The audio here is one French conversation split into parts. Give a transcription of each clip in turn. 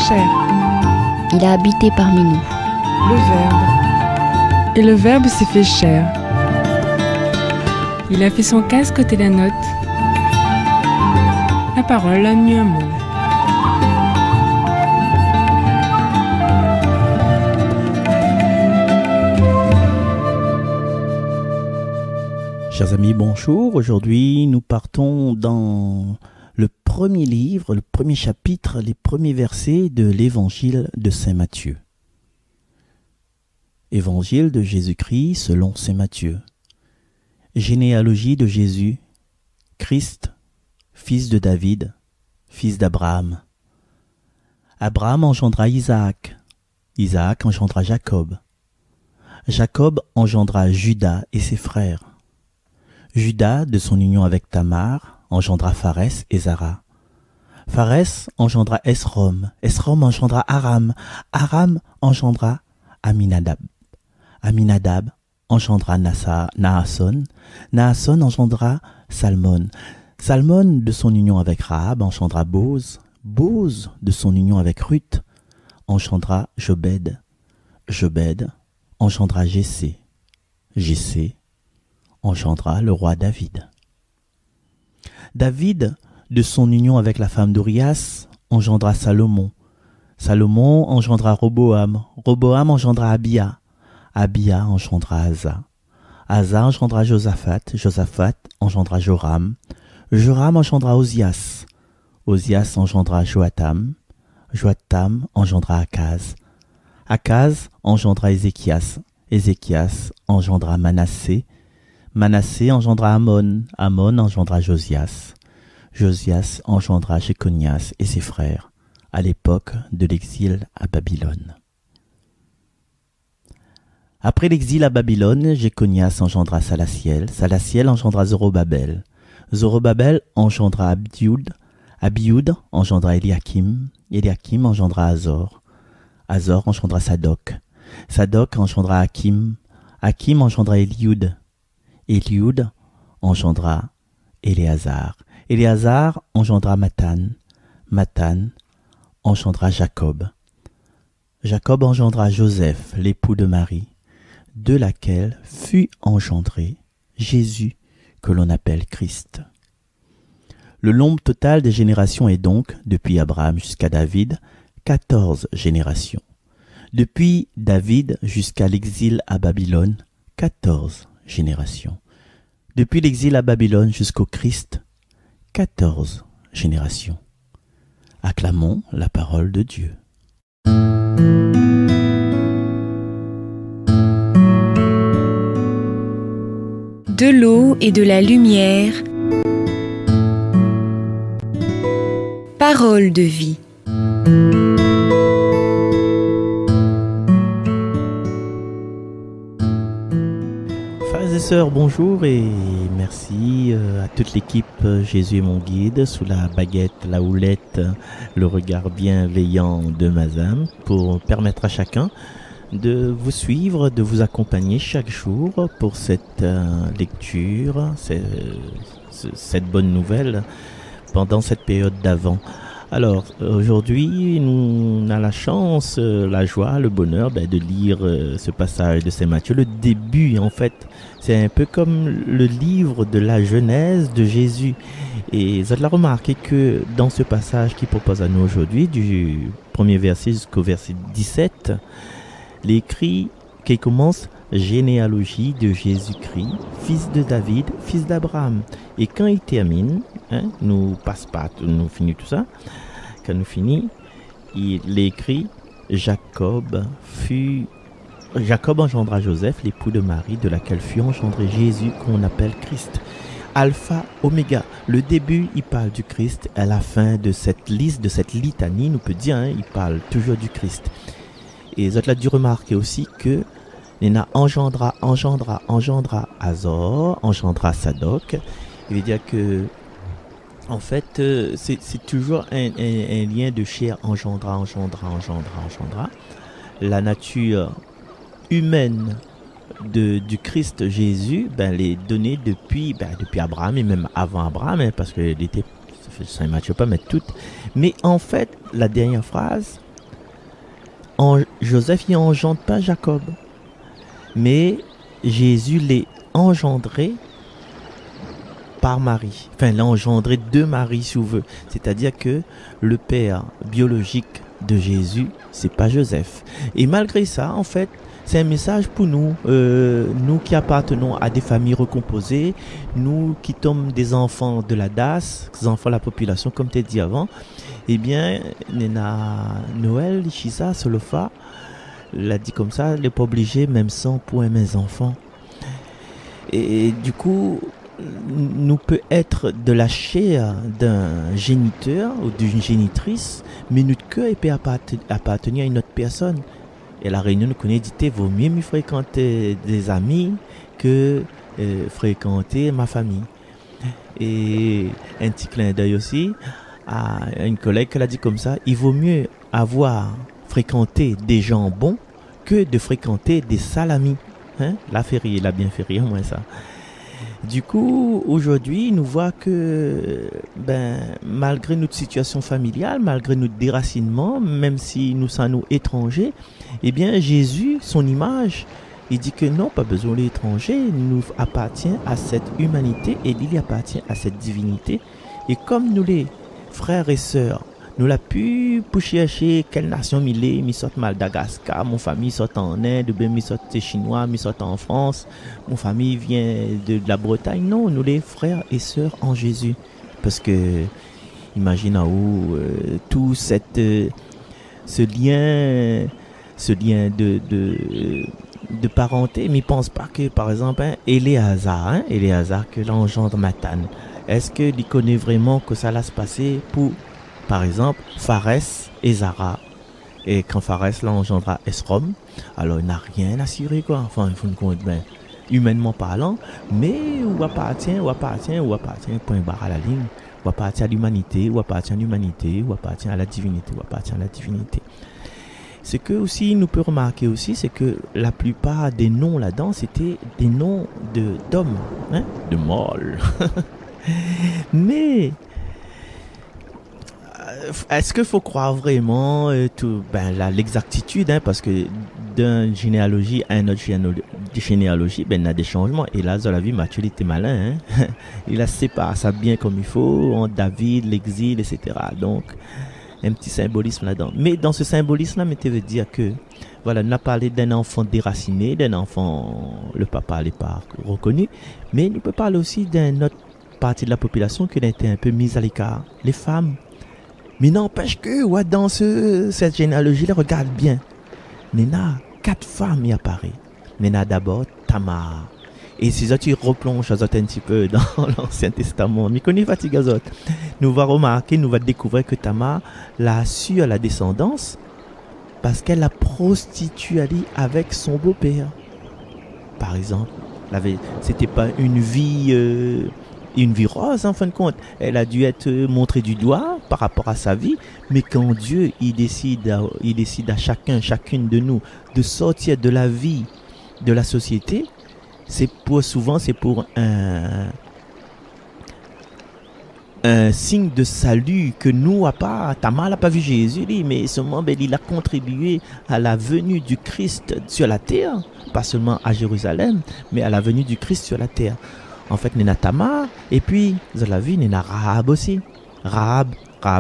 chair. Il a habité parmi nous. Le Verbe. Et le Verbe s'est fait chair. Il a fait son casque côté la note. La parole a mis un mot. Chers amis, bonjour. Aujourd'hui, nous partons dans le premier livre, le premier chapitre, les premiers versets de l'évangile de Saint Matthieu. Évangile de Jésus-Christ selon Saint Matthieu. Généalogie de Jésus, Christ, fils de David, fils d'Abraham. Abraham engendra Isaac. Isaac engendra Jacob. Jacob engendra Juda et ses frères. Juda, de son union avec Tamar, engendra Pharès et Zara. Pharès engendra Esrom. Esrom engendra Aram. Aram engendra Aminadab. Aminadab engendra Naasson. Naasson engendra Salmon. Salmon, de son union avec Rahab, engendra Boz. Boz, de son union avec Ruth, engendra Jobed. Jobed engendra Jessé. Jessé engendra le roi David. David, de son union avec la femme d'Urias, engendra Salomon. Salomon engendra Roboam. Roboam engendra Abia. Abia engendra Asa. Asa engendra Josaphat. Josaphat engendra Joram. Joram engendra Ozias. Ozias engendra Joatam. Joatam engendra Akaz. Akaz engendra Ézéchias. Ézéchias engendra Manassé. Manassé engendra Amon. Amon engendra Josias. Josias engendra Jéconias et ses frères à l'époque de l'exil à Babylone. Après l'exil à Babylone, Jéconias engendra Salatiel. Salatiel engendra Zorobabel. Zorobabel engendra Abioud. Abioud engendra Eliakim. Eliakim engendra Azor. Azor engendra Sadoc. Sadoc engendra Hakim. Hakim engendra Élioud. Élioud engendra Éléazar. Éléazar engendra Mathan. Mathan engendra Jacob. Jacob engendra Joseph, l'époux de Marie, de laquelle fut engendré Jésus, que l'on appelle Christ. Le nombre total des générations est donc, depuis Abraham jusqu'à David, 14 générations. Depuis David jusqu'à l'exil à Babylone, 14 générations. Depuis l'exil à Babylone jusqu'au Christ, 14 générations. Acclamons la parole de Dieu. De l'eau et de la lumière, parole de vie. Frères et sœurs, bonjour et merci à toute l'équipe Jésus est mon guide, sous la baguette, la houlette, le regard bienveillant de Mazam, pour permettre à chacun de vous suivre, de vous accompagner chaque jour pour cette lecture, cette bonne nouvelle pendant cette période d'Avent. Alors, aujourd'hui, on a la chance, la joie, le bonheur de lire ce passage de Saint Matthieu. Le début, en fait, c'est un peu comme le livre de la Genèse de Jésus. Et vous avez remarqué que dans ce passage qu'il propose à nous aujourd'hui, du premier verset jusqu'au verset 17, l'écrit qui commence « Généalogie de Jésus-Christ, fils de David, fils d'Abraham ». Et quand il termine, nous passe pas, nous finit tout ça, quand nous finit, il écrit « Jacob engendra Joseph, l'époux de Marie, de laquelle fut engendré Jésus, qu'on appelle Christ ». Alpha, Oméga. Le début, il parle du Christ. À la fin de cette liste, de cette litanie, nous peut dire, il parle toujours du Christ. Et vous avez dû remarquer aussi que Néna engendra Azor, engendra Sadoc. Il veut dire que, en fait, c'est toujours un lien de chair, engendra. La nature humaine du Christ Jésus, les données depuis Abraham et même avant Abraham, parce que Saint Matthieu pas mettre toutes. Mais en fait, la dernière phrase, Joseph il engendre pas Jacob, mais Jésus l'est engendré par Marie. Enfin, l'a engendré de Marie, si vous voulez. C'est-à-dire que le père biologique de Jésus, c'est pas Joseph. Et malgré ça, en fait, c'est un message pour nous, nous qui appartenons à des familles recomposées, nous qui sommes des enfants de la DAS, des enfants de la population, comme tu as dit avant. Eh bien, Noël, Ishisa, Solofa, l'a dit comme ça, n'est pas obligé, même sans pour mes enfants. Et du coup, nous peut être de la chair d'un géniteur ou d'une génitrice, mais notre cœur peut appartenir à une autre personne. Et la Réunion nous connaît dit, vaut mieux me fréquenter des amis que fréquenter ma famille. Et un petit clin d'œil aussi à une collègue qui l'a dit comme ça, il vaut mieux avoir fréquenté des gens bons que de fréquenter des salamis. Hein? La a bien fait rire, moi ça. Du coup, aujourd'hui, nous voit que malgré notre situation familiale, malgré notre déracinement, même si nous sommes étrangers, eh bien Jésus, son image, il dit que non, pas besoin d'étrangers, nous appartient à cette humanité et il appartient à cette divinité. Et comme nous les frères et sœurs, nous l'a pu pour chercher quelle nation mi sort Madagascar, mon famille sort en Inde, mi sort chinois, mi sort en France, mon famille vient de la Bretagne. Non, nous les frères et sœurs en Jésus. Parce que, imagine où tout ce lien de parenté, mais pense pas que, par exemple, Éléazar que l'engendre Mathan, est-ce qu'il connaît vraiment que ça va se passer pour, par exemple, Pharès et Zara? Et quand Pharès l'engendra Esrom, alors il n'a rien assuré, quoi. Enfin, il faut une compte, humainement parlant, mais où appartient, point barre à la ligne, où appartient à l'humanité, où appartient à l'humanité, où appartient à la divinité, où appartient à la divinité. Ce que aussi nous peut remarquer aussi, c'est que la plupart des noms là-dedans, c'était des noms d'hommes, hein, de mâles. Mais est-ce qu'il faut croire vraiment l'exactitude, hein, parce que d'une généalogie à une autre généalogie, il y a des changements. Et là, dans la vie, Matthieu était malin, hein. Il a séparé ça bien comme il faut, en David, l'exil, etc. Donc, un petit symbolisme là-dedans. Mais dans ce symbolisme-là, tu veux dire que, voilà, on a parlé d'un enfant déraciné, d'un enfant, le papa n'est pas reconnu, mais on peut parler aussi d'une autre partie de la population qui a été un peu mise à l'écart, les femmes. Mais n'empêche que, ouais, dans cette généalogie-là, regarde bien. Il y a 4 femmes qui apparaissent. Il y a d'abord Tamar. Et si tu replonges un petit peu dans l'Ancien Testament, mais connais fatigue nous va remarquer, nous va découvrir que Tamar l'a su à la descendance parce qu'elle a prostitué avec son beau-père. Par exemple, c'était pas une vie rose en fin de compte. Elle a dû être montrée du doigt par rapport à sa vie, mais quand Dieu il décide à chacune de nous de sortir de la vie de la société, c'est pour un signe de salut que nous Tamar n'a pas vu Jésus, mais seulement il a contribué à la venue du Christ sur la terre, pas seulement à Jérusalem, mais à la venue du Christ sur la terre. En fait, il y a Tamar, et puis, vous avez vu, il y a Rahab aussi. Rahab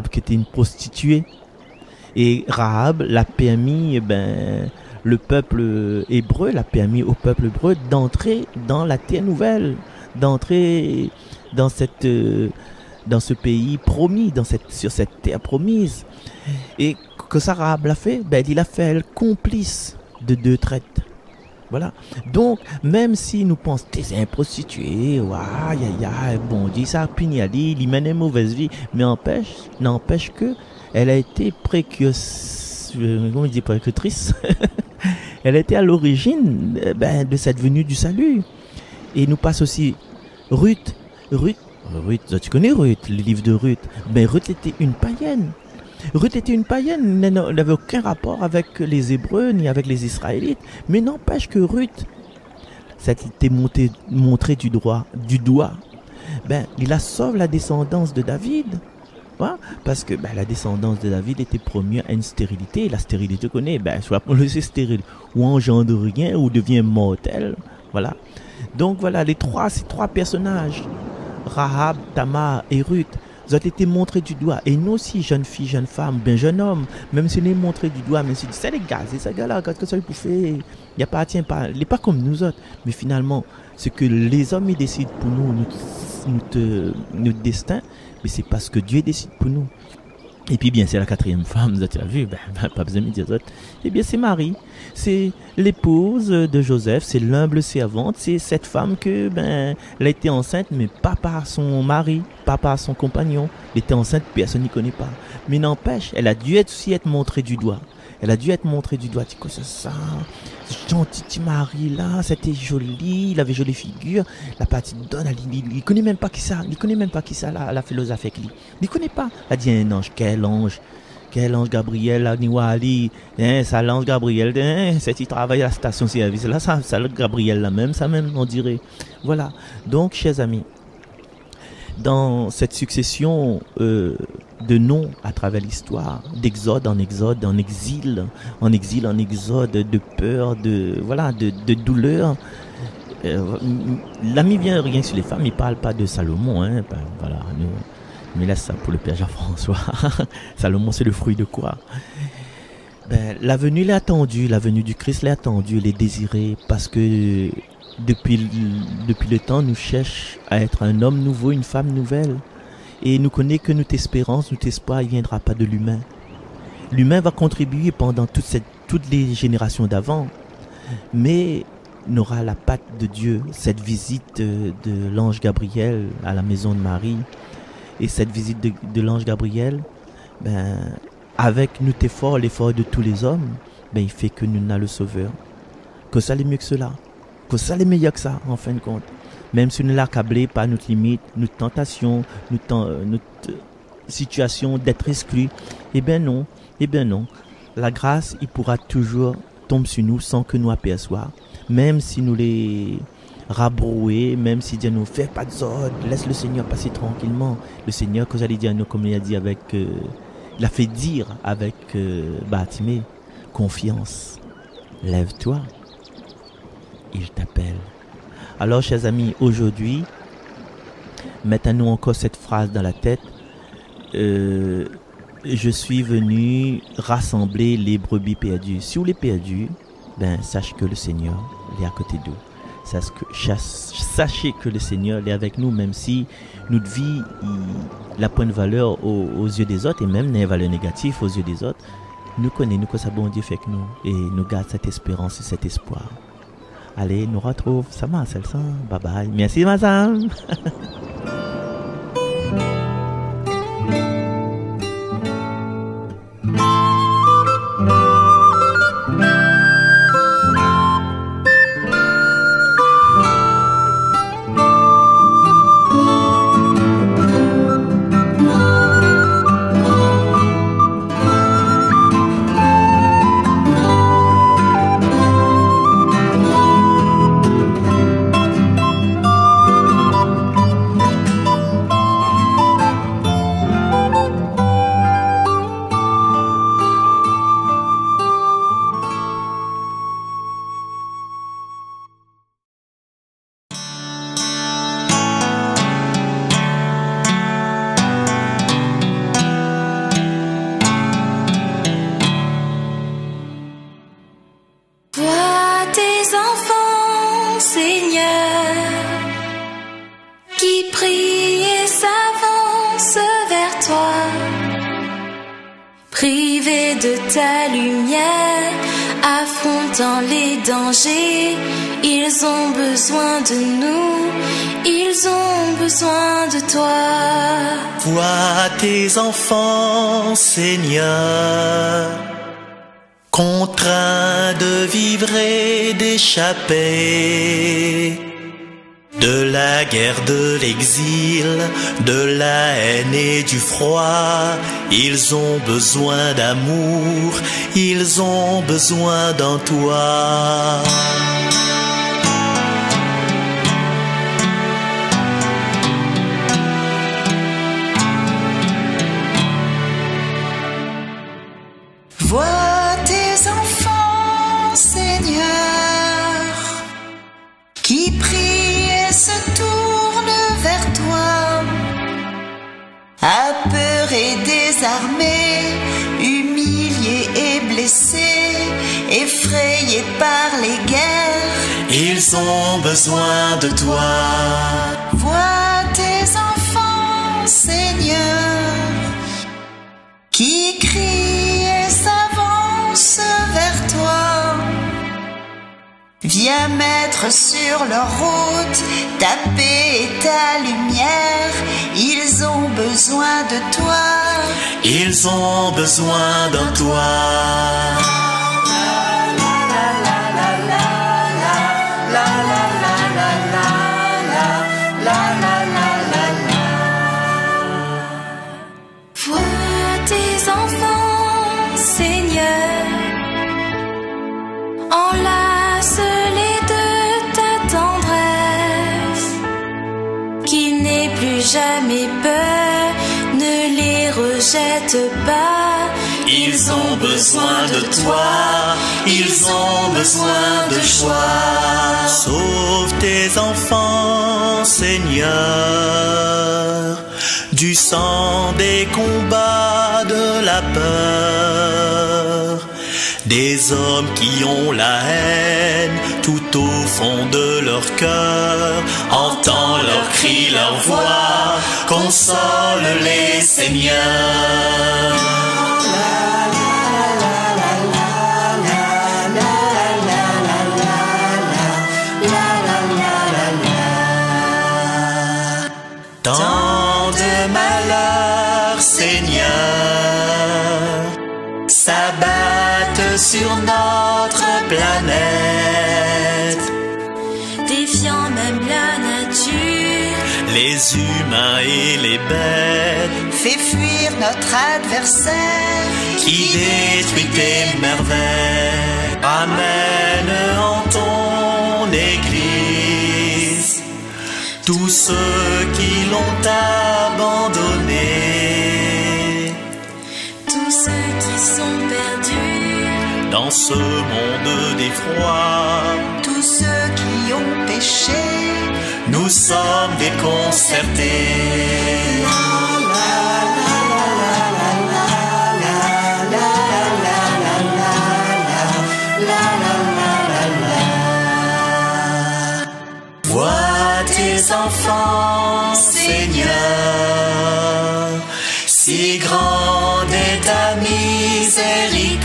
qui était une prostituée. Et Rahab l'a permis, le peuple hébreu l'a permis au peuple hébreu d'entrer dans la terre nouvelle, d'entrer dans ce pays promis, sur cette terre promise. Et que ça Rahab l'a fait, il a fait elle complice de 2 traites. Voilà. Donc, même si nous pensons que c'est un prostitué, bon Dieu, ça a puni à dire, il mène une mauvaise vie, mais n'empêche que elle a été précutrice. Elle était à l'origine de cette venue du salut. Et nous passe aussi Ruth, tu connais Ruth, le livre de Ruth. Ruth était une païenne. Elle n'avait aucun rapport avec les Hébreux ni avec les Israélites. Mais n'empêche que Ruth, ça a été montré du doigt. Il a sauvé la descendance de David. Voilà, parce que la descendance de David était promise à une stérilité. Et la stérilité connaît, soit on le sait stérile, ou engendre rien, ou devient mortel. Voilà. Donc voilà, ces trois personnages, Rahab, Tamar et Ruth, ils ont été montrés du doigt. Et nous aussi, jeunes filles, jeunes femmes, jeunes hommes, même si on est montrés du doigt, même si c'est les gars, c'est ça gars-là, qu'est-ce que ça lui peut faire? Il n'appartient pas, il n'est pas comme nous autres. Mais finalement, ce que les hommes ils décident pour nous, notre destin, mais c'est parce que Dieu décide pour nous. Et puis bien, c'est la quatrième femme, vous avez vu, pas besoin de dire autre. Eh bien, c'est Marie, c'est l'épouse de Joseph, c'est l'humble servante, c'est cette femme que, elle a été enceinte, mais pas par son mari, pas par son compagnon. Elle était enceinte, personne n'y connaît pas. Mais n'empêche, elle a dû aussi être montrée du doigt. Elle a dû être montrée du doigt. Tu sais ça, ce gentil petit mari là, c'était joli, il avait jolie figure. La petite donne, il connaît même pas qui ça, la philosophe avec lui. Il connaît pas. Elle a dit un ange, quel ange Gabriel, là, Niwali, ça l'ange Gabriel, c'est qui travaille à la station-service. Là, ça le Gabriel là même, ça même, on dirait. Voilà. Donc, chers amis, dans cette succession de noms à travers l'histoire, d'exode en exode, en exil en exode, de peur, de douleur. L'ami vient rien sur les femmes, il parle pas de Salomon, hein. Voilà, mais laisse ça pour le Père Jean-François. Salomon, c'est le fruit de quoi? La venue du Christ l'est attendue, elle est désirée, parce que depuis le temps, nous cherche à être un homme nouveau, une femme nouvelle. Et nous connaît que notre espérance, notre espoir, il ne viendra pas de l'humain. L'humain va contribuer pendant toutes les générations d'avant, mais n'aura la patte de Dieu, cette visite de l'ange Gabriel à la maison de Marie. Et cette visite de l'ange Gabriel, avec notre effort, l'effort de tous les hommes, il fait que nous n'avons le sauveur. Que ça l'est mieux que cela. Que ça l'est meilleur que ça, en fin de compte. Même si nous l'avons accablé par notre limite, notre tentation, notre situation d'être exclu, eh bien non. La grâce, il pourra toujours tomber sur nous sans que nous aperçoivions. Même si nous les rabrouer, même si Dieu nous fait pas de zone, laisse le Seigneur passer tranquillement. Le Seigneur, que j'allais dire à nous, comme il a dit il a fait dire avec Bartimée, confiance, lève-toi, il t'appelle. Alors, chers amis, aujourd'hui, mettons-nous encore cette phrase dans la tête. Je suis venu rassembler les brebis perdues. Si vous les perdus, sache que le Seigneur est à côté d'eux. Sachez que le Seigneur est avec nous, même si notre vie n'a point de valeur aux yeux des autres, et même n'a une valeur négative aux yeux des autres. Nous connaissons que ça bon Dieu fait que nous, et nous garde cette espérance et cet espoir. Allez, nous retrouve. Ça m'a, c'est le sang. Bye bye. Merci, madame. Privés de ta lumière, affrontant les dangers, ils ont besoin de nous, ils ont besoin de toi. Vois tes enfants, Seigneur, contraints de vivre et d'échapper de la guerre, de l'exil, de la haine et du froid. Ils ont besoin d'amour, ils ont besoin d'en toi. Vois tes enfants, Seigneur, qui prient et se tournent vers toi, apeurés, désarmés, humiliés et blessés, effrayés par les guerres. Ils ont besoin de toi. Vois tes enfants, Seigneur, qui crient et s'avancent vers toi. Viens mettre sur leur route ta paix et ta lumière. Ils ont besoin de toi. Ils ont besoin de toi. Vois tes enfants, Seigneur, enlace-les de ta tendresse, qu'ils n'aient plus jamais peur, ne les rejette pas. Ils ont besoin de toi, ils ont besoin de joie. Sauve tes enfants, Seigneur, du sang des combats, de la peur, des hommes qui ont la haine tout au fond de leur cœur. Entends leurs cris, leurs voix, console-les, Seigneur. Tant de malheurs, Seigneur, s'abattent sur notre planète, Défiant même la nature, les humains et les bêtes. Fais fuir notre adversaire Qui détruit tes merveilles. Amène en ton Église tous ceux qui l'ont abandonné, tous ceux qui sont perdus dans ce monde d'effroi. tous ceux qui ont péché. Nous sommes déconcertés. Vois tes enfants, Seigneur, si grande est ta miséricorde.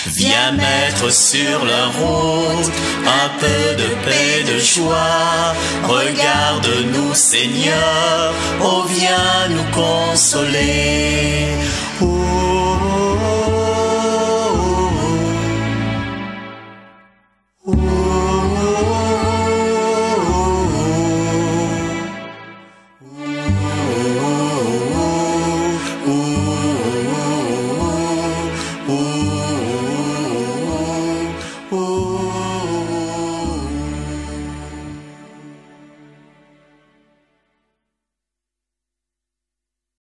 Viens mettre sur leur route un peu de paix, de joie. Regarde-nous, Seigneur, oh viens nous consoler.